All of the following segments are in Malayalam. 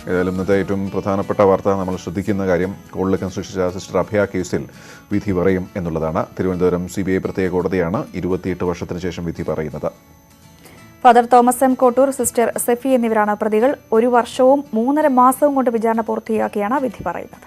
ഏതായാലും ഇന്നത്തെ ഏറ്റവും പ്രധാനപ്പെട്ട വാർത്ത നമ്മൾ ശ്രദ്ധിക്കുന്ന കാര്യം കോളിളക്കം സൃഷ്ടിച്ച സിസ്റ്റർ അഭയ കേസിൽ വിധി പറയും എന്നുള്ളതാണ്. തിരുവനന്തപുരം CBI പ്രത്യേക കോടതിയാണ് 28 വർഷത്തിന് ശേഷം വിധി പറയുന്നത്. Father Thomas M Kottoor, sister Sephy എന്നിവരാണ് പ്രതികൾ. 1 വർഷവും 3.5 മാസവും കൊണ്ട് വിചാരണ പൂർത്തിയാക്കിയാണ് വിധി പറയുന്നത്.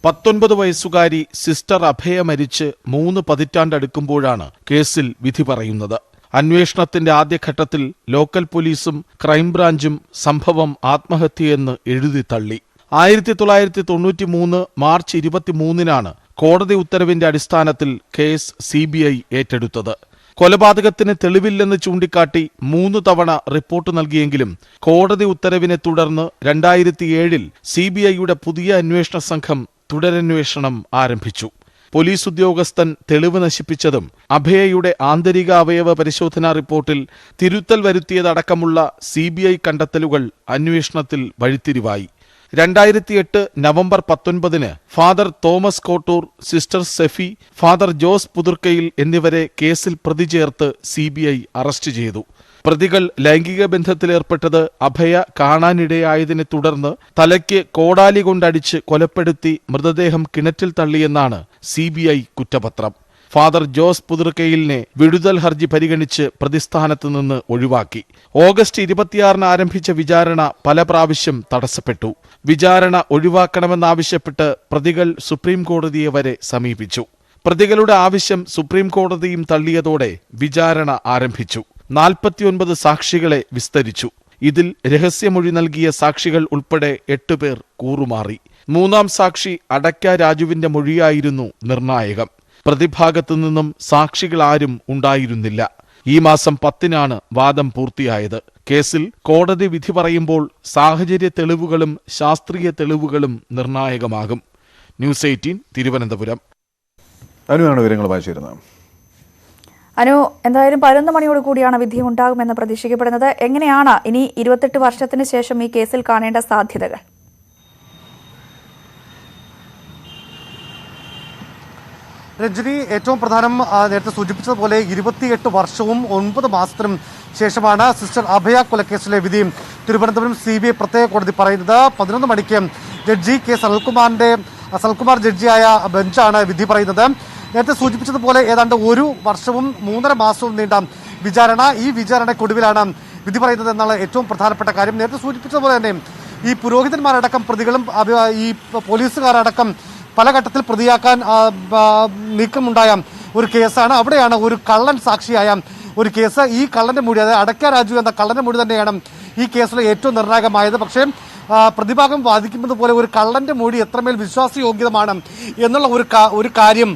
19 വയസ്സുകാരി സിസ്റ്റർ അഭയ മരിച്ച് 3 പതിറ്റാണ്ടടുക്കുമ്പോഴാണ് കേസിൽ വിധി പറയുന്നത്. അന്വേഷണത്തിന്റെ ആദ്യഘട്ടത്തിൽ ലോക്കൽ പോലീസും ക്രൈംബ്രാഞ്ചും സംഭവം ആത്മഹത്യയെന്ന് എഴുതി തള്ളി. 1993 മാർച്ച് 23-നാണ് കോടതി ഉത്തരവിന്റെ അടിസ്ഥാനത്തിൽ കേസ് CBI ഏറ്റെടുത്തത്. കൊലപാതകത്തിന് തെളിവില്ലെന്ന് ചൂണ്ടിക്കാട്ടി 3 തവണ റിപ്പോർട്ട് നൽകിയെങ്കിലും കോടതി ഉത്തരവിനെ തുടർന്ന് 2007-ൽ CBIയുടെ പുതിയ അന്വേഷണ സംഘം തുടരന്വേഷണം ആരംഭിച്ചു. പോലീസ് ഉദ്യോഗസ്ഥൻ തെളിവ് നശിപ്പിച്ചതും അഭയയുടെ ആന്തരിക അവയവ പരിശോധനാ റിപ്പോർട്ടിൽ തിരുത്തൽ വരുത്തിയതടക്കമുള്ള CBI കണ്ടെത്തലുകൾ അന്വേഷണത്തിൽ വഴിത്തിരിവായി. 2008 നവംബർ 19-ന് father Thomas Kottoor, sister Sephy, father Jose Puthrukkayil എന്നിവരെ കേസിൽ പ്രതി ചേർത്ത് CBI അറസ്റ്റ് ചെയ്തു. പ്രതികൾ ലൈംഗിക ബന്ധത്തിലേർപ്പെട്ടത് അഭയ കാണാനിടയായതിനെ തുടർന്ന് തലയ്ക്ക് കോടാലി കൊണ്ടടിച്ച് കൊലപ്പെടുത്തി മൃതദേഹം കിണറ്റിൽ തള്ളിയെന്നാണ് CBI കുറ്റപത്രം. ഫാദർ ജോസ് പുതുർക്കയിലിനെ വിടുതൽ ഹർജി പരിഗണിച്ച് പ്രതിസ്ഥാനത്ത് നിന്ന് ഒഴിവാക്കി. ഓഗസ്റ്റ് 26-ന് ആരംഭിച്ച വിചാരണ പല പ്രാവശ്യം തടസ്സപ്പെട്ടു. വിചാരണ ഒഴിവാക്കണമെന്നാവശ്യപ്പെട്ട് പ്രതികൾ സുപ്രീം കോടതിയെ വരെ സമീപിച്ചു. പ്രതികളുടെ ആവശ്യം സുപ്രീം കോടതിയും തള്ളിയതോടെ വിചാരണ ആരംഭിച്ചു. 49 സാക്ഷികളെ വിസ്തരിച്ചു. ഇതിൽ രഹസ്യമൊഴി നൽകിയ സാക്ഷികൾ ഉൾപ്പെടെ 8 പേർ കൂറുമാറി. 3-ാം സാക്ഷി അടയ്ക്ക രാജുവിന്റെ മൊഴിയായിരുന്നു നിർണായകം. പ്രതിഭാഗത്തു നിന്നും സാക്ഷികളാരും ഉണ്ടായിരുന്നില്ല. ഈ മാസം 10-നാണ് വാദം പൂർത്തിയായത്. കേസിൽ കോടതി വിധി പറയുമ്പോൾ സാഹചര്യ തെളിവുകളും ശാസ്ത്രീയ തെളിവുകളും നിർണായകമാകും. ന്യൂസ് 18 തിരുവനന്തപുരം. അനുവാണ് വിവരങ്ങളുമായി ചേരുന്നത്. അനു, എന്തായാലും 11 മണിയോട് കൂടിയാണ് വിധി ഉണ്ടാകുമെന്ന് പ്രതീക്ഷിക്കപ്പെടുന്നത്. എങ്ങനെയാണ് ഇനി 28 വർഷത്തിന് ശേഷം ഈ കേസിൽ കാണേണ്ട സാധ്യതകൾ? രഞ്ജിനി, ഏറ്റവും പ്രധാനം നേരത്തെ സൂചിപ്പിച്ചതുപോലെ 28 വർഷവും 9 മാസത്തിനും ശേഷമാണ് സിസ്റ്റർ അഭയ കൊലക്കേസിലെ വിധി തിരുവനന്തപുരം CBI പ്രത്യേക കോടതി പറയുന്നത്. 11 മണിക്ക് ജഡ്ജി K സനൽകുമാർ ജഡ്ജിയായ ബെഞ്ചാണ് വിധി പറയുന്നത്. നേരത്തെ സൂചിപ്പിച്ചതുപോലെ ഏതാണ്ട് 1 വർഷവും 3.5 മാസവും നീണ്ട വിചാരണ, ഈ വിചാരണയ്ക്കൊടുവിലാണ് വിധി പറയുന്നത് എന്നാണ് ഏറ്റവും പ്രധാനപ്പെട്ട കാര്യം. നേരത്തെ സൂചിപ്പിച്ചതുപോലെ തന്നെ ഈ പുരോഹിതന്മാരടക്കം പ്രതികളും ഈ പോലീസുകാരടക്കം പല ഘട്ടത്തിൽ പ്രതിയാക്കാൻ നീക്കമുണ്ടായ ഒരു കേസാണ്. അവിടെയാണ് ഒരു കള്ളൻ സാക്ഷിയായ ഒരു കേസ്. ഈ കള്ളന്റെ മൊഴി, അതായത് അടയ്ക്ക രാജു എന്ന കള്ളന്റെ മൊഴി തന്നെയാണ് ഈ കേസിലെ ഏറ്റവും നിർണായകമായത്. പക്ഷേ പ്രതിഭാഗം വാദിക്കുന്നത് പോലെ ഒരു കള്ളന്റെ മൊഴി എത്രമേൽ വിശ്വാസയോഗ്യമാണ് എന്നുള്ള ഒരു കാര്യം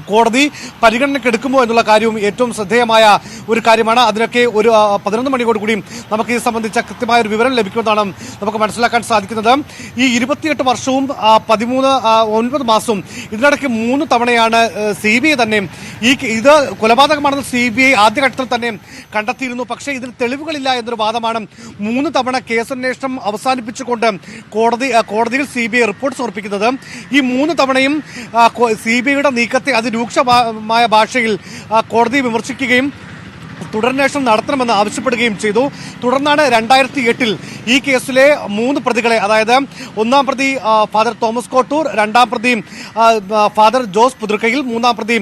കോടതി പരിഗണനയ്ക്കെടുക്കുമോ എന്നുള്ള കാര്യവും ഏറ്റവും ശ്രദ്ധേയമായ ഒരു കാര്യമാണ്. അതിനൊക്കെ ഒരു 11 മണിയോടുകൂടി നമുക്ക് ഇത് സംബന്ധിച്ച കൃത്യമായ ഒരു വിവരം ലഭിക്കുമെന്നാണ് നമുക്ക് മനസ്സിലാക്കാൻ സാധിക്കുന്നത്. ഈ 28 വർഷവും 9 മാസവും ഇതിനിടയ്ക്ക് 3 തവണയാണ് CBI തന്നെ ഇത് കൊലപാതകമാണെന്ന് CBI ആദ്യഘട്ടത്തിൽ തന്നെ കണ്ടെത്തിയിരുന്നു. പക്ഷേ ഇതിന് തെളിവുകളില്ല എന്നൊരു വാദമാണ് 3 തവണ കേസന്വേഷണം അവസാനിപ്പിച്ചുകൊണ്ട് കോടതിയിൽ CBI റിപ്പോർട്ട് സമർപ്പിക്കുന്നത്. ഈ 3 തവണയും CBIയുടെ നീക്കത്തെ അതിരൂക്ഷമായ ഭാഷയിൽ കോടതി വിമർശിക്കുകയും തുടരന്വേഷണം നടത്തണമെന്ന് ആവശ്യപ്പെടുകയും ചെയ്തു. തുടർന്നാണ് 2008-ൽ ഈ കേസിലെ 3 പ്രതികളെ, അതായത് 1-ാം പ്രതി ഫാദർ തോമസ് കോട്ടൂർ, 2-ാം പ്രതി ഫാദർ ജോസ് പുതുർക്കയിൽ, 3-ാം പ്രതി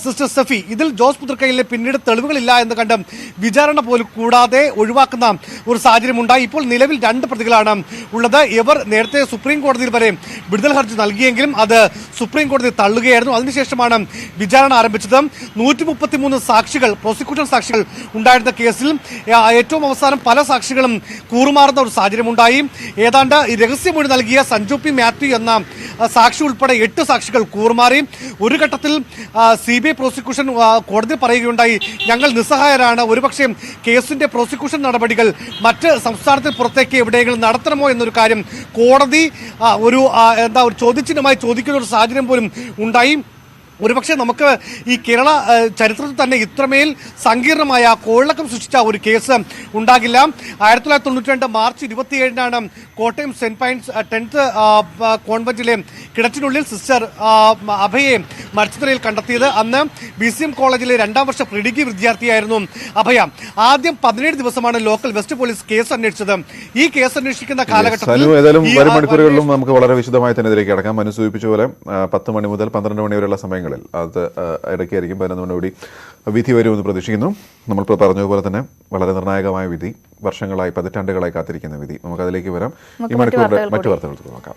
സിസ്റ്റർ സെഫി, ഇതിൽ ജോസ് പുതുർക്കയിലെ പിന്നീട് തെളിവുകളില്ല എന്ന് കണ്ട് വിചാരണ പോലും കൂടാതെ ഒഴിവാക്കുന്ന ഒരു സാഹചര്യമുണ്ടായി. ഇപ്പോൾ നിലവിൽ 2 പ്രതികളാണ് ഉള്ളത്. ഇവർ നേരത്തെ സുപ്രീം കോടതിയിൽ വരെ വിടുതൽ ഹർജി നൽകിയെങ്കിലും അത് സുപ്രീം കോടതി തള്ളുകയായിരുന്നു. അതിനുശേഷമാണ് വിചാരണ ആരംഭിച്ചത്. 133 സാക്ഷികൾ, പ്രോസിക്യൂഷൻ സാക്ഷികൾ ഉണ്ടായിരുന്ന കേസിൽ ഏറ്റവും അവസാനം പല സാക്ഷികളും കൂറുമാറുന്ന ഒരു സാഹചര്യമുണ്ടായി. ഏതാണ്ട് രഹസ്യമൊഴി നൽകിയ സഞ്ജു പി മാത്യു എന്ന സാക്ഷി ഉൾപ്പെടെ 8 സാക്ഷികൾ കൂറുമാറി. ഒരു ഘട്ടത്തിൽ CBI പ്രോസിക്യൂഷൻ കോടതി പറയുകയുണ്ടായി, ഞങ്ങൾ നിസ്സഹായരാണ്, ഒരുപക്ഷെ കേസിന്റെ പ്രോസിക്യൂഷൻ നടപടികൾ മറ്റ് സംസ്ഥാനത്തിന് പുറത്തേക്ക് എവിടെയെങ്കിലും നടത്തണമോ എന്നൊരു കാര്യം കോടതി ഒരു ചോദ്യചിഹ്നമായി ചോദിക്കുന്ന ഒരു സാഹചര്യം പോലും ഉണ്ടായി. ഒരുപക്ഷെ നമുക്ക് ഈ കേരള ചരിത്രത്തിൽ തന്നെ ഇത്രമേൽ സങ്കീർണമായ കോളിളക്കം സൃഷ്ടിച്ച ഒരു കേസ് ഉണ്ടാകില്ല. 1992 March 27 Kottayam saint Pius 10th കോൺവെന്റിലെ കിണറ്റിനുള്ളിൽ സിസ്റ്റർ അഭയെ മരിച്ച നിലയിൽ കണ്ടെത്തിയത്. അന്ന് BCM കോളേജിലെ 2ാം വർഷ പ്രീ-ഡിഗ്രി വിദ്യാർത്ഥിയായിരുന്നു അഭയ. ആദ്യം 17 ദിവസമാണ് ലോക്കൽ വെസ്റ്റ് പോലീസ് കേസ് അന്വേഷിച്ചത്. ഈ കേസ് അന്വേഷിക്കുന്ന കാലഘട്ടത്തിൽ ഏതായാലും വരും മണിക്കൂറുകളിലും നമുക്ക് വളരെ വിശദമായി തന്നെ ഇതിലേക്ക് കടക്കാം. മനു സൂചിപ്പിച്ച പോലെ 10 മണി മുതൽ 12 മണി വരെയുള്ള സമയങ്ങളിൽ അത് ഇടയ്ക്കായിരിക്കും 11 മണിയോടി വിധി വരുമെന്ന് പ്രതീക്ഷിക്കുന്നു. നമ്മളിപ്പോൾ പറഞ്ഞതുപോലെ തന്നെ വളരെ നിർണായകമായ വിധി, വർഷങ്ങളായി പതിറ്റാണ്ടുകളായി കാത്തിരിക്കുന്ന വിധി. നമുക്കതിലേക്ക് വരാം. ഈ മണിക്കൂറിന്റെ മറ്റു വാർത്തകൾ നോക്കാം.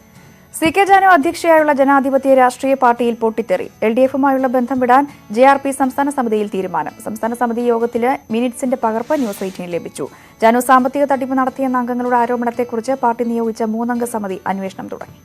CK ജാനു അധ്യക്ഷയായുള്ള ജനാധിപത്യ രാഷ്ട്രീയ പാർട്ടിയിൽ പൊട്ടിത്തെറി. LDF-ഉമായുള്ള ബന്ധം വിടാൻ JRP സംസ്ഥാന സമിതിയിൽ തീരുമാനം. സംസ്ഥാന സമിതി യോഗത്തില് മിനിറ്റ്സിന്റെ പകർപ്പ് ന്യൂസ് 18 ലഭിച്ചു. ജാനു സാമ്പത്തിക തട്ടിപ്പ് നടത്തിയെന്ന അംഗങ്ങളുടെ ആരോപണത്തെക്കുറിച്ച് പാർട്ടി നിയോഗിച്ച 3-അംഗ സമിതി അന്വേഷണം തുടങ്ങി.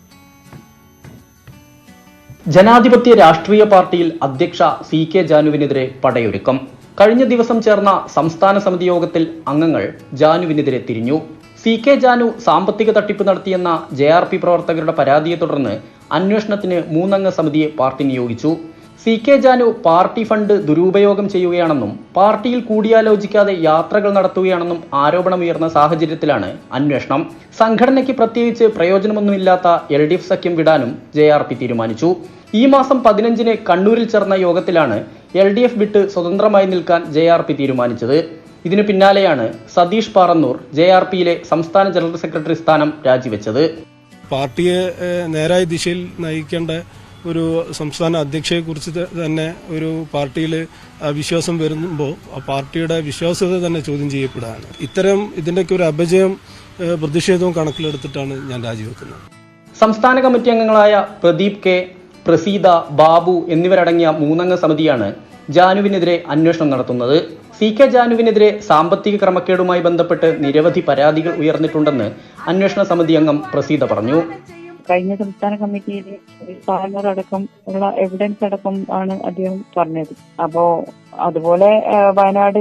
ജനാധിപത്യ രാഷ്ട്രീയ പാർട്ടിയിൽ അധ്യക്ഷ CK ജാനുവിനെതിരെ പടയൊരുക്കം. കഴിഞ്ഞ ദിവസം ചേർന്ന സംസ്ഥാന സമിതി യോഗത്തിൽ അംഗങ്ങൾ ജാനുവിനെതിരെ തിരിഞ്ഞു. CK ജാനു സാമ്പത്തിക തട്ടിപ്പ് നടത്തിയെന്ന JRP പ്രവർത്തകരുടെ പരാതിയെ തുടർന്ന് അന്വേഷണത്തിന് 3-അംഗ സമിതിയെ പാർട്ടി നിയോഗിച്ചു. CK ജാനു പാർട്ടി ഫണ്ട് ദുരുപയോഗം ചെയ്യുകയാണെന്നും പാർട്ടിയിൽ കൂടിയാലോചിക്കാതെ യാത്രകൾ നടത്തുകയാണെന്നും ആരോപണമുയർന്ന സാഹചര്യത്തിലാണ് അന്വേഷണം. സംഘടനയ്ക്ക് പ്രത്യേകിച്ച് പ്രയോജനമൊന്നുമില്ലാത്ത LDF സഖ്യം വിടാനും JRP തീരുമാനിച്ചു. ഈ മാസം 15-ന് കണ്ണൂരിൽ ചേർന്ന യോഗത്തിലാണ് LDF വിട്ട് സ്വതന്ത്രമായി നിൽക്കാൻ JRP തീരുമാനിച്ചത്. ഇതിനു പിന്നാലെയാണ് സതീഷ് പാറന്നൂർ JRPയിലെ സംസ്ഥാന ജനറൽ സെക്രട്ടറി സ്ഥാനം രാജിവെച്ചത്. പാർട്ടിയെ നേരായ ദിശയിൽ നയിക്കേണ്ട ഒരു സംസ്ഥാന അധ്യക്ഷയെക്കുറിച്ച് തന്നെ ഒരു പാർട്ടിയിൽ വിശ്വാസം വരുമ്പോൾ ആ പാർട്ടിയുടെ വിശ്വാസ്യത തന്നെ ചോദ്യം ചെയ്യപ്പെടുകയാണ്. ഇതിൻ്റെയൊക്കെ ഒരു അപജയം പ്രതിഷേധവും കണക്കിലെടുത്തിട്ടാണ് ഞാൻ രാജിവെക്കുന്നത്. സംസ്ഥാന കമ്മിറ്റി അംഗങ്ങളായ പ്രദീപ് K, പ്രസീത, ബാബു എന്നിവരടങ്ങിയ 3-അംഗ സമിതിയാണ് ജാനുവിനെതിരെ അന്വേഷണം നടത്തുന്നത്. CK ജാനുവിനെതിരെ സാമ്പത്തിക ക്രമക്കേടുമായി ബന്ധപ്പെട്ട് നിരവധി പരാതികൾ ഉയർന്നിട്ടുണ്ടെന്ന് അന്വേഷണ സമിതി അംഗം പ്രസീത പറഞ്ഞു. കഴിഞ്ഞ സംസ്ഥാന കമ്മിറ്റിയിൽ അടക്കം ഉള്ള എവിഡൻസ് അടക്കം ആണ് അദ്ദേഹം പറഞ്ഞത്. അപ്പോ അതുപോലെ വയനാട്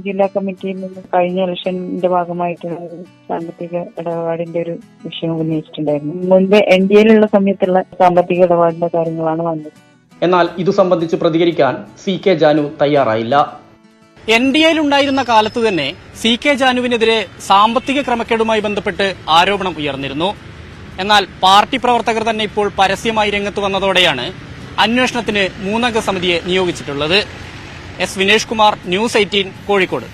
ജില്ലാ കമ്മിറ്റിയിൽ നിന്ന് കഴിഞ്ഞ ഇലക്ഷന്റെ ഭാഗമായിട്ടുള്ള സാമ്പത്തിക ഇടപാടിന്റെ ഒരു വിഷയം ഉന്നയിച്ചിട്ടുണ്ടായിരുന്നു. മുൻപ് NDAയിലുള്ള സമയത്തുള്ള സാമ്പത്തിക ഇടപാടിന്റെ കാര്യങ്ങളാണ് വന്നത്. എന്നാൽ ഇതു സംബന്ധിച്ച് പ്രതികരിക്കാൻ CK ജാനു തയ്യാറായില്ല. NDAയിലുണ്ടായിരുന്ന കാലത്ത് തന്നെ CK ജാനുവിനെതിരെ സാമ്പത്തിക ക്രമക്കേടുമായി ബന്ധപ്പെട്ട് ആരോപണം ഉയർന്നിരുന്നു. എന്നാൽ പാർട്ടി പ്രവർത്തകർ തന്നെ ഇപ്പോൾ പരസ്യമായി രംഗത്ത് വന്നതോടെയാണ് അന്വേഷണത്തിന് 3-അംഗ സമിതിയെ നിയോഗിച്ചിട്ടുള്ളത്. S. Vinesh Kumar, news 18, Kozhikode.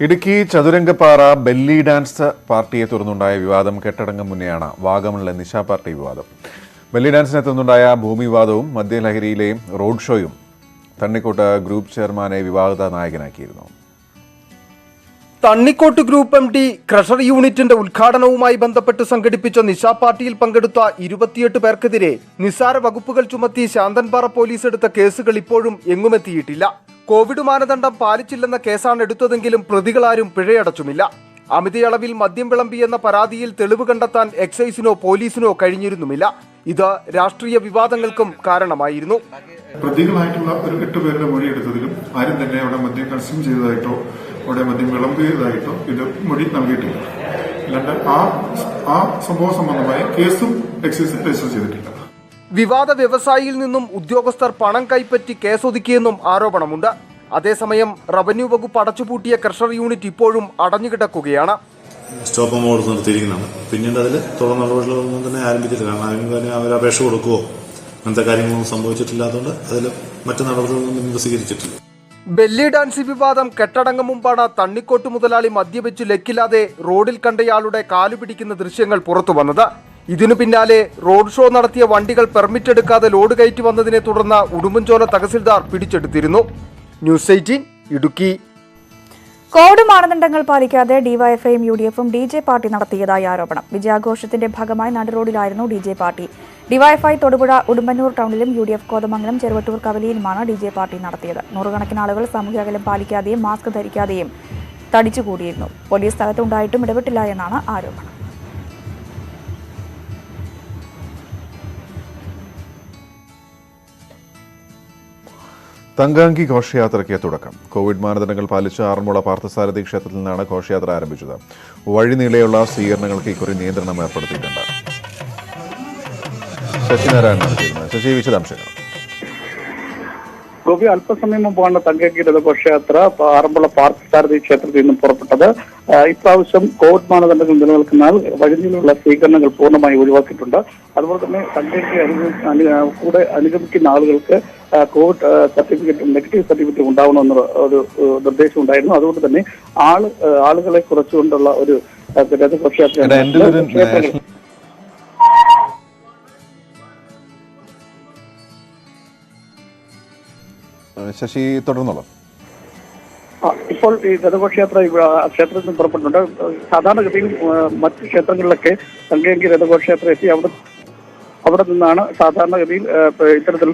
Idukki Chathurangappara belly dance പാർട്ടിയെ തുടർന്നുണ്ടായ വിവാദം കെട്ടടങ്ങും മുന്നെയാണ് വാഗമണിലെ നിശ പാർട്ടി വിവാദം. ബെല്ലി ഡാൻസിനെ തുടർന്നുണ്ടായ ഭൂമി വിവാദവും മദ്യലഹരിയിലെയും റോഡ് ഷോയും തണ്ണിക്കോട്ട് ഗ്രൂപ്പ് ചെയർമാനെ വിവാദ നായകനാക്കിയിരുന്നു. തണ്ണിക്കോട്ട് ഗ്രൂപ്പ് MD ക്രഷർ യൂണിറ്റിന്റെ ഉദ്ഘാടനവുമായി ബന്ധപ്പെട്ട് സംഘടിപ്പിച്ച നിശ പാർട്ടിയിൽ പങ്കെടുത്ത 28 പേർക്കെതിരെ നിസ്സാര വകുപ്പുകൾ ചുമത്തി ശാന്തൻപാറ പോലീസ് എടുത്ത കേസുകൾ ഇപ്പോഴും എങ്ങുമെത്തിയിട്ടില്ല. കോവിഡ് മാനദണ്ഡം പാലിച്ചില്ലെന്ന കേസാണ് എടുത്തതെങ്കിലും പ്രതികളാരും പിഴയടച്ചുമില്ല. അമിതയളവിൽ മദ്യം വിളമ്പിയെന്ന പരാതിയിൽ തെളിവ് കണ്ടെത്താൻ എക്സൈസിനോ പോലീസിനോ കഴിഞ്ഞിരുന്നുമില്ല. ഇത് രാഷ്ട്രീയ വിവാദങ്ങൾക്കും കാരണമായിരുന്നു. പ്രതികളായിട്ടുള്ള ഒരു 8 പേരുടെ മൊഴിയെടുത്തതിലും ആരും തന്നെ അവിടെ മദ്യം കൺസ്യൂം ചെയ്തതായിട്ടോ അവിടെ മദ്യം വിളമ്പിയതായിട്ടോ ഇത് മൊഴി നൽകിയിട്ടില്ല. അല്ലാണ്ട് ആ സംഭവ സംബന്ധമായ കേസും എക്സൈസ് രജിസ്റ്റർ ചെയ്തിട്ടില്ല. വിവാദ വ്യവസായിയിൽ നിന്നും ഉദ്യോഗസ്ഥർ പണം കൈപ്പറ്റി കേസൊതുക്കിയെന്നും ആരോപണമുണ്ട്. അതേസമയം റവന്യൂ വകുപ്പ് അടച്ചുപൂട്ടിയ ക്രഷർ യൂണിറ്റ് ഇപ്പോഴും അടഞ്ഞുകിടക്കുകയാണ്. Stop mode നിർത്തിയിരിക്കുന്നതാണ്. പിന്നീട് അതിൽ തുടർ നടപടികളൊന്നും തന്നെ ആരംഭിച്ചിട്ടില്ല. കാരണം അവർ അപേക്ഷ കൊടുക്കുകയോ അങ്ങനത്തെ കാര്യങ്ങളൊന്നും സംഭവിച്ചിട്ടില്ലാത്തതുകൊണ്ട് അതിൽ മറ്റു നടപടികളൊന്നും സ്വീകരിച്ചിട്ടില്ല. ബെല്ലി ഡാൻസ് വിവാദം കെട്ടടങ്ങും മുമ്പാണ് തണ്ണിക്കോട്ട് മുതലാളി മദ്യപിച്ച് ലക്കില്ലാതെ റോഡിൽ കണ്ടയാളുടെ കാലുപിടിക്കുന്ന ദൃശ്യങ്ങൾ പുറത്തു വന്നത്. ഇതിനു പിന്നാലെ റോഡ് ഷോ നടത്തിയ വണ്ടികൾ പെർമിറ്റ് എടുക്കാതെ ലോഡ് കയറ്റി വന്നതിനെ തുടർന്ന് ഉടുമ്പൻചോല തഹസിൽദാർ പിടിച്ചെടുത്തിരുന്നു. ന്യൂസ് 18 ഇടുക്കി. കോവിഡ് മാനദണ്ഡങ്ങൾ പാലിക്കാതെ ഡിവൈഎഫ്ഐയും UDFും DJ പാർട്ടി നടത്തിയതായി ആരോപണം. വിജയാഘോഷത്തിന്റെ ഭാഗമായി നടുറോഡിലായിരുന്നു DJ പാർട്ടി. ഡിവൈഎഫ്ഐ തൊടുപുഴ ഉടുമ്പന്നൂർ ടൗണിലും UDF കോതമംഗലം ചെറുവട്ടൂർ കവലിയിലുമാണ് DJ പാർട്ടി നടത്തിയത്. നൂറുകണക്കിന് ആളുകൾ സാമൂഹ്യ അകലം പാലിക്കാതെയും മാസ്ക് ധരിക്കാതെയും തടിച്ചുകൂടിയിരുന്നു. പോലീസ് സ്ഥലത്തുണ്ടായിട്ടും ഇടപെട്ടില്ല എന്നാണ് ആരോപണം. തങ്കാങ്കി ഘോഷയാത്രയ്ക്ക് തുടക്കം. കോവിഡ് മാനദണ്ഡങ്ങൾ പാലിച്ച് ആറന്മുള പാർത്ഥസാരഥി ക്ഷേത്രത്തിൽ നിന്നാണ് ഘോഷയാത്ര ആരംഭിച്ചത്. വഴിനീളെയുള്ള സ്വീകരണങ്ങൾക്ക് ഇക്കുറി നിയന്ത്രണം ഏർപ്പെടുത്തിയിട്ടുണ്ട്. ശശി നാരായണൻ നടത്തിയിരുന്നത്. ശശി, വിശദാംശങ്ങൾ. ഗോപി, അല്പസമയം മുമ്പാണ് തങ്കയങ്കി രഥഘോഷയാത്ര ആറന്മുള പാർത്ഥസാരഥി ക്ഷേത്രത്തിൽ നിന്നും പുറപ്പെട്ടത്. ഇപ്രാവശ്യം കോവിഡ് മാനദണ്ഡങ്ങൾ നിലനിൽക്കുന്നതിനാൽ വഴിനീളമുള്ള സ്വീകരണങ്ങൾ പൂർണ്ണമായി ഒഴിവാക്കിയിട്ടുണ്ട്. അതുപോലെ തന്നെ തങ്കയങ്കി കൂടെ അനുഗമിക്കുന്ന ആളുകൾക്ക് കോവിഡ് സർട്ടിഫിക്കറ്റ്, നെഗറ്റീവ് സർട്ടിഫിക്കറ്റ് ഉണ്ടാവണമെന്ന ഒരു നിർദ്ദേശം ഉണ്ടായിരുന്നു. അതുകൊണ്ട് തന്നെ ആളുകളെ കുറച്ചുകൊണ്ടുള്ള ഒരു രഥഘോഷയാത്ര ശശി തുടർന്നോളൂ. ഇപ്പോൾ ഈ രഥഘോഷയാത്ര ക്ഷേത്രത്തിൽ നിന്ന് പുറപ്പെട്ടിട്ടുണ്ട്. സാധാരണഗതിയിൽ മറ്റ് ക്ഷേത്രങ്ങളിലൊക്കെ തങ്കയങ്കി രഥഘോഷയാത്ര എത്തി അവിടെ നിന്നാണ് സാധാരണഗതിയിൽ ഇത്തരത്തിൽ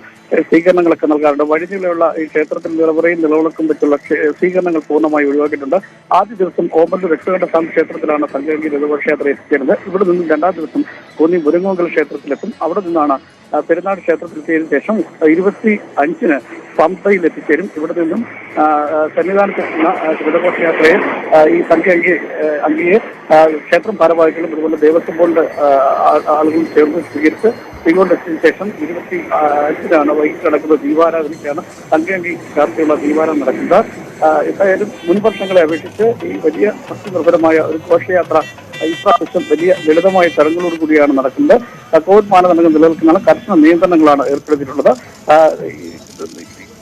സ്വീകരണങ്ങളൊക്കെ നൽകാറുണ്ട്. വഴിനീളമുള്ള ഈ ക്ഷേത്രത്തിൽ നിലവറയും നിലവിളക്കും വെച്ചുള്ള സ്വീകരണങ്ങൾ പൂർണ്ണമായി ഒഴിവാക്കിയിട്ടുണ്ട്. ആദ്യ ദിവസം ഓമല്ലൂർ രക്ഷകണ്ഠസ്വാമി ക്ഷേത്രത്തിലാണ് തങ്കയങ്കി രഥഘോഷയാത്ര എത്തിച്ചേരുന്നത്. ഇവിടെ നിന്നും രണ്ടാം ദിവസം കോന്നി മുരുങ്ങോങ്കൽ ക്ഷേത്രത്തിലെത്തും. അവിടെ നിന്നാണ് പെരുന്നാട് ക്ഷേത്രത്തിലെത്തിയതിനു ശേഷം 25-ന് പമ്പയിൽ എത്തിച്ചേരും. ഇവിടെ നിന്നും സന്നിധാനത്തെത്തുന്ന രഥഘോഷയാത്രയെ ഈ അങ്കിയെ ക്ഷേത്രം ഭാരവാഹികളും അതുപോലെ ദേവസ്വം ബോർഡ് ആളുകളും ചേർന്ന് സ്വീകരിച്ച് ശ്രീകൊണ്ടെത്തിയതിനു ശേഷം 25-നാണ് വൈകിട്ട് നടക്കുന്ന ദീപാരാധനയ്ക്കാണ് തങ്കയങ്കി ചേർത്തുള്ള ദീപാരാധന നടക്കുന്നത്. എന്തായാലും മുൻ വർഷങ്ങളെ അപേക്ഷിച്ച് ഈ വലിയ ഭക്തിനിർഭരമായ ഒരു ഘോഷയാത്ര ഇപ്രാവശ്യം വലിയ ലളിതമായ ചടങ്ങുകളോട് കൂടിയാണ് നടക്കുന്നത്. കോവിഡ് മാനദണ്ഡങ്ങൾ നിലനിൽക്കുന്നതാണ്. കർശന നിയന്ത്രണങ്ങളാണ് ഏർപ്പെടുത്തിയിട്ടുള്ളത്.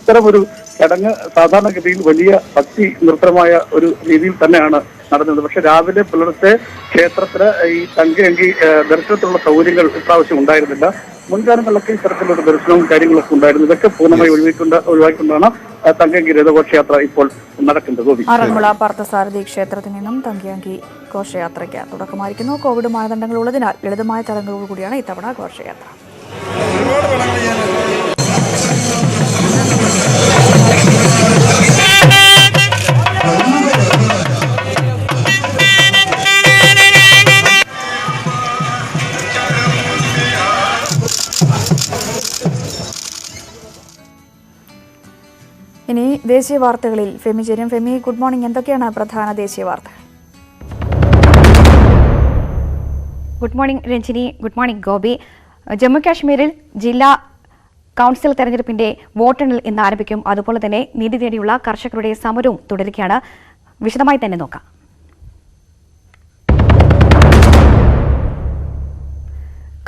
ഇത്തരമൊരു ചടങ്ങ് സാധാരണഗതിയിൽ വലിയ ഭക്തി നിർഭരമായ ഒരു രീതിയിൽ തന്നെയാണ് നടന്നത്. പക്ഷെ രാവിലെ പുലർച്ചെ ക്ഷേത്രത്തില് ഈ തങ്കയങ്കി ദർശനത്തിലുള്ള സൗകര്യങ്ങൾ ഇപ്രാവശ്യം ഉണ്ടായിരുന്നില്ല. മുൻകാലങ്ങളിലൊക്കെ ഇത്തരത്തിലുള്ള ദർശനവും കാര്യങ്ങളൊക്കെ ഉണ്ടായിരുന്നു. ഇതൊക്കെ പൂർണ്ണമായി ഒഴിവാക്കിക്കൊണ്ടാണ് തങ്കയങ്കി രഥഘോഷയാത്ര ഇപ്പോൾ നടക്കുന്നത്. ആറന്മുള പാർത്ഥസാരഥി ക്ഷേത്രത്തിൽ നിന്നും തങ്കയങ്കി ഘോഷയാത്രയ്ക്ക് തുടക്കമായിരിക്കുന്നു. കോവിഡ് മാനദണ്ഡങ്ങൾ ഉള്ളതിനാൽ ലളിതമായ ചടങ്ങുകളോടുകൂടിയാണ് ഇത്തവണ ഘോഷയാത്ര. ഇനി ദേശീയ വാർത്തകളിൽ ഫെമി ചേരും. Femi, good morning. എന്തൊക്കെയാണ് പ്രധാന ദേശീയ വാർത്തകൾ? Good morning Ranjini. Good morning Gopi. Jammu കാശ്മീരിൽ ജില്ലാ കൗൺസിൽ തെരഞ്ഞെടുപ്പിന്റെ വോട്ടെണ്ണൽ ഇന്ന് ആരംഭിക്കും. അതുപോലെ തന്നെ നീതി തേടിയുള്ള കർഷകരുടെ സമരവും തുടരുകയാണ്. വിശദമായി തന്നെ നോക്കാം.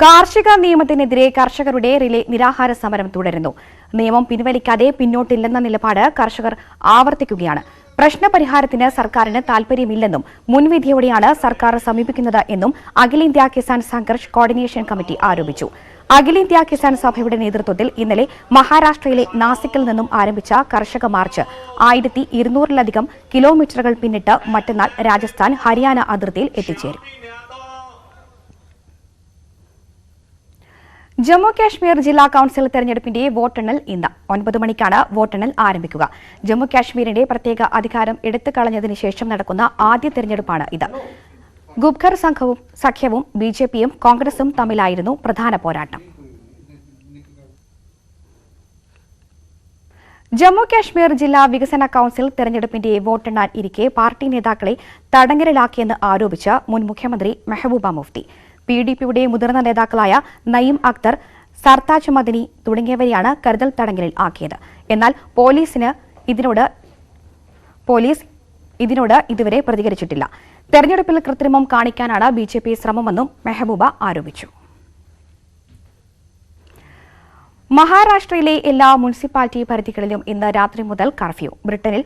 കാർഷിക നിയമത്തിനെതിരെ കർഷകരുടെ റിലേ നിരാഹാര സമരം തുടരുന്നു. നിയമം പിൻവലിക്കാതെ പിന്നോട്ടില്ലെന്ന നിലപാട് കർഷകർ ആവർത്തിക്കുകയാണ്. പ്രശ്നപരിഹാരത്തിന് സർക്കാരിന് താൽപര്യമില്ലെന്നും മുൻവിധിയോടെയാണ് സർക്കാർ സമീപിക്കുന്നത് എന്നും അഖിലേന്ത്യാ കിസാൻ സംഘർഷ് കോർഡിനേഷൻ കമ്മിറ്റി ആരോപിച്ചു. അഖിലേന്ത്യാ കിസാൻ സഭയുടെ നേതൃത്വത്തിൽ ഇന്നലെ മഹാരാഷ്ട്രയിലെ നാസിക്കിൽ നിന്നും ആരംഭിച്ച കർഷക മാർച്ച് 1200-ലധികം കിലോമീറ്ററുകൾ പിന്നിട്ട് മറ്റന്നാൾ രാജസ്ഥാൻ ഹരിയാന അതിർത്തിയിൽ എത്തിച്ചേരും. ജമ്മു കാശ്മീർ ജില്ലാ കൌൺസിൽ തെരഞ്ഞെടുപ്പിന്റെ വോട്ടെണ്ണൽ ഇന്ന് 9 മണിക്കാണ് വോട്ടെണ്ണൽ ആരംഭിക്കുക. ജമ്മു കാശ്മീരിന്റെ പ്രത്യേക അധികാരം എടുത്തുകളഞ്ഞതിന് ശേഷം നടക്കുന്ന ആദ്യ തെരഞ്ഞെടുപ്പാണ് ഇത്. ഗുബ്ഖർ സഖ്യവും ബിജെപിയും കോൺഗ്രസും തമ്മിലായിരുന്നു പ്രധാന പോരാട്ടം. ജമ്മു കാശ്മീർ ജില്ലാ വികസന കൌൺസിൽ തെരഞ്ഞെടുപ്പിന്റെ വോട്ടെണ്ണാൻ ഇരിക്കെ പാർട്ടി നേതാക്കളെ തടങ്കലിലാക്കിയെന്ന് ആരോപിച്ച് മുൻ മുഖ്യമന്ത്രി മെഹബൂബ മുഫ്തി. PDPയുടെ മുതിർന്ന നേതാക്കളായ നയീം അക്തർ, സർതാജ് മദനി തുടങ്ങിയവരെയാണ് കരുതൽ തടങ്കലിൽ ആക്കിയത്. എന്നാൽ പോലീസ് ഇതിനോട് ഇതുവരെ പ്രതികരിച്ചിട്ടില്ല. തെരഞ്ഞെടുപ്പിൽ കൃത്രിമം കാണിക്കാനാണ് BJP ശ്രമമെന്നും മെഹബൂബ ആരോപിച്ചു. മഹാരാഷ്ട്രയിലെ എല്ലാ മുനിസിപ്പാലിറ്റി പരിധികളിലും ഇന്ന് രാത്രി മുതൽ കർഫ്യൂ. ബ്രിട്ടനിൽ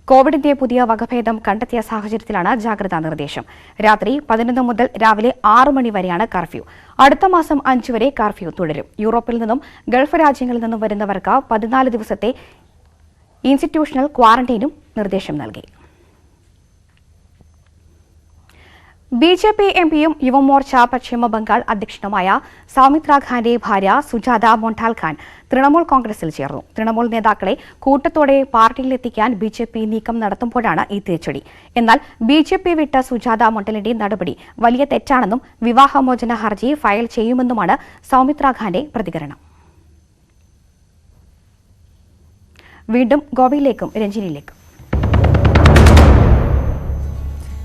കോവിഡിന്റെ പുതിയ വകഭേദം കണ്ടെത്തിയ സാഹചര്യത്തിലാണ് ജാഗ്രതാ നിർദ്ദേശം. രാത്രി 11 മുതൽ രാവിലെ 6 മണി വരെയാണ് കർഫ്യൂ. അടുത്ത മാസം 5 വരെ കർഫ്യൂ തുടരും. യൂറോപ്പിൽ നിന്നും ഗൾഫ് രാജ്യങ്ങളിൽ നിന്നും വരുന്നവർക്ക് 14 ദിവസത്തെ ഇൻസ്റ്റിറ്റ്യൂഷണൽ ക്വാറന്റൈനും നിർദ്ദേശം നൽകി. BJP എംപിയും യുവമോർച്ച പശ്ചിമ ബംഗാൾ അധ്യക്ഷനുമായ സൗമിത്ര ഖാന്റെ ഭാര്യ സുജാത മൊണ്ടാൽഖാൻ തൃണമൂൽ കോൺഗ്രസിൽ ചേർന്നു. തൃണമൂൽ നേതാക്കളെ കൂട്ടത്തോടെ പാർട്ടിയിലെത്തിക്കാൻ BJP നീക്കം നടത്തുമ്പോഴാണ് ഈ തിരിച്ചടി. എന്നാൽ BJP വിട്ട സുജാത മൊണ്ടലിന്റെ നടപടി വലിയ തെറ്റാണെന്നും വിവാഹമോചന ഹർജി ഫയൽ ചെയ്യുമെന്നുമാണ് സൗമിത്ര ഖാന്റെ പ്രതികരണം. വീണ്ടും ഗോവയിലേക്കും രഞ്ജിനിയിലേക്കും.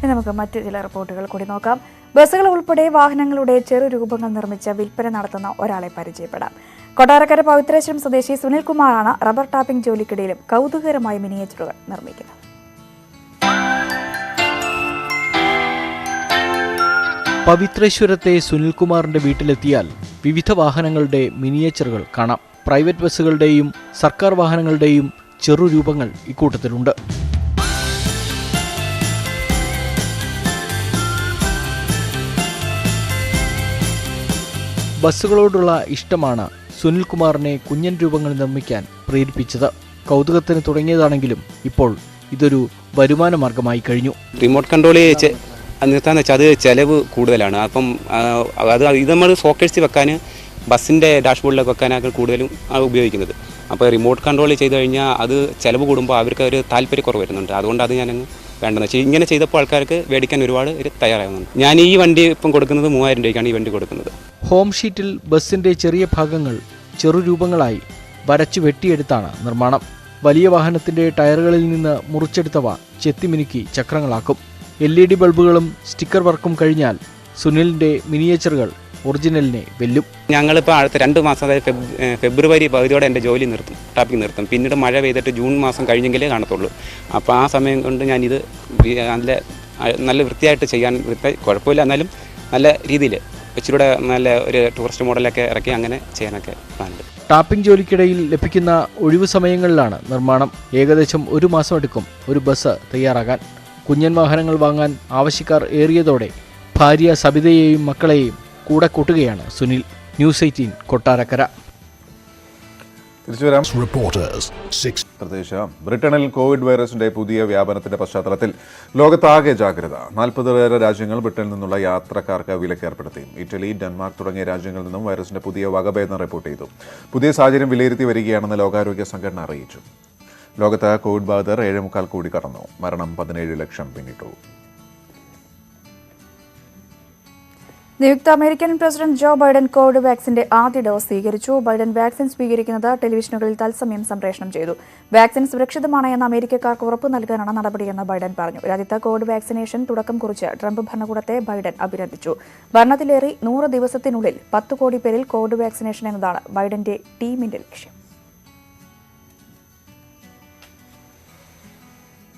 നമുക്ക് മറ്റു ചില റിപ്പോർട്ടുകൾ കൂടി നോക്കാം. ബസ്സുകൾ ഉൾപ്പെടെ വാഹനങ്ങളുടെ ചെറുരൂപങ്ങൾ നിർമ്മിച്ച് വിൽപ്പന നടത്തുന്ന ഒരാളെ പരിചയപ്പെടാം. കൊട്ടാരക്കര പവിത്രേശ്വരം സ്വദേശി സുനിൽകുമാറാണ് റബ്ബർ ടാപ്പിംഗ് ജോലിക്കിടയിലും കൗതുകകരമായ മിനിയേച്ചറുകൾ നിർമ്മിക്കുന്നത്. പവിത്രേശ്വരത്തെ സുനിൽകുമാറിന്റെ വീട്ടിലെത്തിയാൽ വിവിധ വാഹനങ്ങളുടെ മിനിയേച്ചറുകൾ കാണാം. പ്രൈവറ്റ് ബസ്സുകളുടെയും സർക്കാർ വാഹനങ്ങളുടെയും ചെറുരൂപങ്ങൾ ഇക്കൂട്ടത്തിലുണ്ട്. ബസ്സുകളോടുള്ള ഇഷ്ടമാണ് സുനിൽകുമാറിനെ കുഞ്ഞൻ രൂപങ്ങൾ നിർമ്മിക്കാൻ പ്രേരിപ്പിച്ചത്. കൗതുകത്തിന് തുടങ്ങിയതാണെങ്കിലും ഇപ്പോൾ ഇതൊരു വരുമാന മാർഗമായി കഴിഞ്ഞു. റിമോട്ട് കൺട്രോൾ നിർത്താന്ന് വെച്ചാൽ അത് ചിലവ് കൂടുതലാണ്. അപ്പം ഇത് നമ്മൾ സോക്കേഴ്സ് വെക്കാൻ ബസ്സിൻ്റെ ഡാഷ്ബോർഡിലൊക്കെ വെക്കാനൊക്കെ കൂടുതലും ഉപയോഗിക്കുന്നത്. അപ്പോൾ റിമോട്ട് കൺട്രോൾ ചെയ്ത് കഴിഞ്ഞാൽ അത് ചിലവ് കൂടുമ്പോൾ അവർക്ക് ഒരു താല്പര്യക്കുറവ് വരുന്നുണ്ട്. അതുകൊണ്ട് അത് ഞാനങ്ങ് വേണ്ടെന്ന് വെച്ചാൽ ഇങ്ങനെ ചെയ്തപ്പോൾ ആൾക്കാർക്ക് മേടിക്കാൻ ഒരുപാട് തയ്യാറാകുന്നുണ്ട്. ഞാൻ ഈ വണ്ടി ഇപ്പം കൊടുക്കുന്നത് 3000 രൂപയ്ക്കാണ് ഈ വണ്ടി കൊടുക്കുന്നത്. ഹോം ഷീറ്റിൽ ബസ്സിന്റെ ചെറിയ ഭാഗങ്ങൾ ചെറുരൂപങ്ങളായി വരച്ചു വെട്ടിയെടുത്താണ് നിർമ്മാണം. വലിയ വാഹനത്തിന്റെ ടയറുകളിൽ നിന്ന് മുറിച്ചെടുത്തവ ചെത്തിമിനുക്കി ചക്രങ്ങളാക്കും. LED ബൾബുകളും സ്റ്റിക്കർ വർക്കും കഴിഞ്ഞാൽ സുനിലിന്റെ മിനിയേച്ചറുകൾ ഒറിജിനലിനെ വെല്ലും. ഞങ്ങളിപ്പോൾ അടുത്ത 2 മാസം, അതായത് ഫെബ്രുവരി പകുതിയോടെ എൻ്റെ ജോലി നിർത്തും, ടാപ്പിംഗ് നിർത്തും. പിന്നീട് മഴ പെയ്തിട്ട് ജൂൺ മാസം കഴിഞ്ഞെങ്കിലേ കാണത്തുള്ളൂ. അപ്പോൾ ആ സമയം കൊണ്ട് ഞാനിത് നല്ല വൃത്തിയായിട്ട് ചെയ്യാൻ, കുഴപ്പമില്ല എന്നാലും നല്ല രീതിയിൽ ഇച്ചിരൂടെ നല്ല ഒരു ടൂറിസ്റ്റ് മോഡലൊക്കെ ഇറക്കി അങ്ങനെ ചെയ്യാനൊക്കെ പ്ലാനുണ്ട്. ടാപ്പിംഗ് ജോലിക്കിടയിൽ ലഭിക്കുന്ന ഒഴിവു സമയങ്ങളിലാണ് നിർമ്മാണം. ഏകദേശം 1 മാസം എടുക്കും ഒരു ബസ് തയ്യാറാകാൻ. കുഞ്ഞൻ വാഹനങ്ങൾ വാങ്ങാൻ ആവശ്യക്കാർ ഏറിയതോടെ ഭാര്യ സബിതയെയും മക്കളെയും കൂടെ കൂട്ടുകയാണ് സുനിൽ. ന്യൂസ് 18 കൊട്ടാരക്കര. പ്രത്യേകിച്ച് ബ്രിട്ടനിൽ കോവിഡ് വൈറസിന്റെ പുതിയ വ്യാപനത്തിന്റെ പശ്ചാത്തലത്തിൽ ലോകത്താകെ ജാഗ്രത. 40 രാജ്യങ്ങൾ ബ്രിട്ടനിൽ നിന്നുള്ള യാത്രക്കാർക്ക് വിലക്ക് ഏർപ്പെടുത്തി. ഇറ്റലി, ഡെൻമാർക്ക് തുടങ്ങിയ രാജ്യങ്ങളിൽ നിന്നും വൈറസിന്റെ പുതിയ വകഭേദം റിപ്പോർട്ട് ചെയ്തു. പുതിയ സാഹചര്യം വിലയിരുത്തി വരികയാണെന്ന് ലോകാരോഗ്യ സംഘടന അറിയിച്ചു. ലോകത്ത് കോവിഡ് ബാധിതർ 7.25 കോടി കടന്നു. മരണം 17 ലക്ഷം പിന്നിട്ടു. നിയുക്ത American president Joe Biden Covid വാക്സിന്റെ ആദ്യ ഡോസ് സ്വീകരിച്ചു. ബൈഡൻ വാക്സിൻ സ്വീകരിക്കുന്നത് ടെലിവിഷനുകളിൽ തത്സമയം സംപ്രേഷണം ചെയ്തു. വാക്സിൻ സുരക്ഷിതമാണ് എന്ന് അമേരിക്കക്കാർക്ക് ഉറപ്പു നൽകാനാണ് നടപടിയെന്ന് ബൈഡൻ പറഞ്ഞു. രാജ്യത്ത് കോവിഡ് വാക്സിനേഷൻ തുടക്കം കുറിച്ച് ട്രംപ് ഭരണകൂടത്തെ ബൈഡൻ അഭിനന്ദിച്ചു. ഭരണത്തിലേറി 100 ദിവസത്തിനുള്ളിൽ 10 കോടി പേരിൽ കോവിഡ് വാക്സിനേഷൻ എന്നതാണ് ബൈഡന്റെ ടീമിന്റെ ലക്ഷ്യം.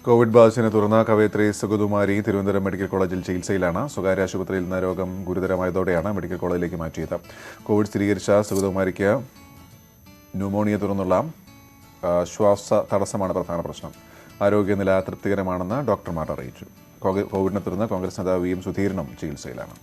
കോവിഡ് ബാധിച്ചതിനെ തുടർന്ന് കവയിത്രി സുഗതകുമാരി തിരുവനന്തപുരം മെഡിക്കൽ കോളേജിൽ ചികിത്സയിലാണ്. സ്വകാര്യ ആശുപത്രിയിൽ നിന്ന് രോഗം ഗുരുതരമായതോടെയാണ് മെഡിക്കൽ കോളേജിലേക്ക് മാറ്റിയത്. കോവിഡ് സ്ഥിരീകരിച്ച സുഗതകുമാരിക്ക് ന്യൂമോണിയെ തുടർന്നുള്ള ശ്വാസ തടസ്സമാണ് പ്രധാന പ്രശ്നം. ആരോഗ്യനില തൃപ്തികരമാണെന്ന് ഡോക്ടർമാർ അറിയിച്ചു. കോവിഡിനെ തുടർന്ന് കോൺഗ്രസ് നേതാവ് വി എം സുധീരനും ചികിത്സയിലാണ്.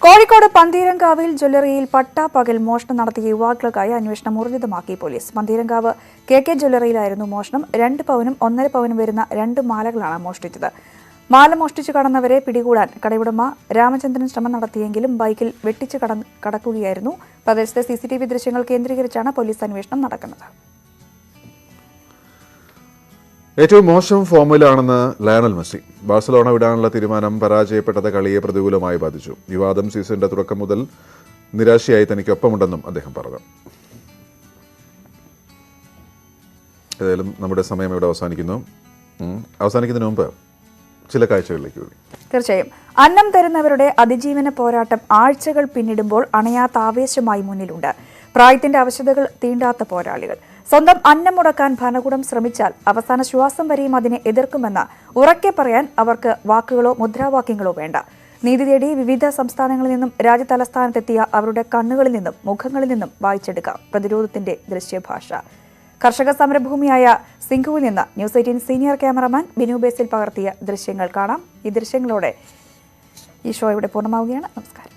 കോഴിക്കോട് പന്തീരങ്കാവിൽ ജ്വല്ലറിയിൽ പട്ടാപ്പകൽ മോഷണം നടത്തിയ യുവാക്കൾക്കായി അന്വേഷണം ഊർജിതമാക്കി പോലീസ്. പന്തീരങ്കാവ് KK ജ്വല്ലറിയിലായിരുന്നു മോഷണം. 2 പവനും 1.5 പവനും വരുന്ന 2 മാലകളാണ് മോഷ്ടിച്ചത്. മാല മോഷ്ടിച്ചു കടന്നവരെ പിടികൂടാൻ കടയുടമ രാമചന്ദ്രൻ ശ്രമം നടത്തിയെങ്കിലും ബൈക്കിൽ വെട്ടിച്ച് കടക്കുകയായിരുന്നു. പ്രദേശത്തെ CCTV ദൃശ്യങ്ങൾ കേന്ദ്രീകരിച്ചാണ് പോലീസ് അന്വേഷണം നടക്കുന്നത്. ഏറ്റവും മോശം ഫോമിലാണെന്ന് ലയണൽ മെസ്സി. ബാഴ്സലോണ വിടാനുള്ള തീരുമാനം പരാജയപ്പെട്ടത് കളിയെ പ്രതികൂലമായി ബാധിച്ചു. വിവാദം സീസണിന്റെ തുടക്കം മുതൽ നിരാശയായി തനിക്കൊപ്പമുണ്ടെന്നും അദ്ദേഹം പറഞ്ഞു. ഏതായാലും നമ്മുടെ സമയം ഇവിടെ അവസാനിക്കുന്നതിന് മുമ്പ് ചില കാഴ്ചകളിലേക്ക് കൂടി. തീർച്ചയായും അന്നം തരുന്നവരുടെ അതിജീവന പോരാട്ടം ആഴ്ചകൾ പിന്നിടുമ്പോൾ അണയാത്ത ആവേശമായി മുന്നിലുണ്ട്. പ്രായത്തിന്റെ അവശതകൾ തീണ്ടാത്ത പോരാളികൾ. സ്വന്തം അന്നം മുടക്കാൻ ഭരണകൂടം ശ്രമിച്ചാൽ അവസാന ശ്വാസം വരെയും അതിനെ എതിർക്കുമെന്ന് ഉറക്കെ പറയാൻ അവർക്ക് വാക്കുകളോ മുദ്രാവാക്യങ്ങളോ വേണ്ട. നീതി തേടി വിവിധ സംസ്ഥാനങ്ങളിൽ നിന്നും രാജ്യതലസ്ഥാനത്തെത്തിയ അവരുടെ കണ്ണുകളിൽ നിന്നും മുഖങ്ങളിൽ നിന്നും വായിച്ചെടുക്കാം പ്രതിരോധത്തിന്റെ ദൃശ്യഭാഷ. കർഷക സമരഭൂമിയായ സിംഘുവിൽ നിന്ന് ന്യൂസ് 18 സീനിയർ ക്യാമറമാൻ ബിനു ബേസിൽ പകർത്തിയ ദൃശ്യങ്ങൾ കാണാം. ഈ ദൃശ്യങ്ങളോടെ ഈ ഷോ ഇവിടെ പൂർണ്ണമാവുകയാണ്. നമസ്കാരം.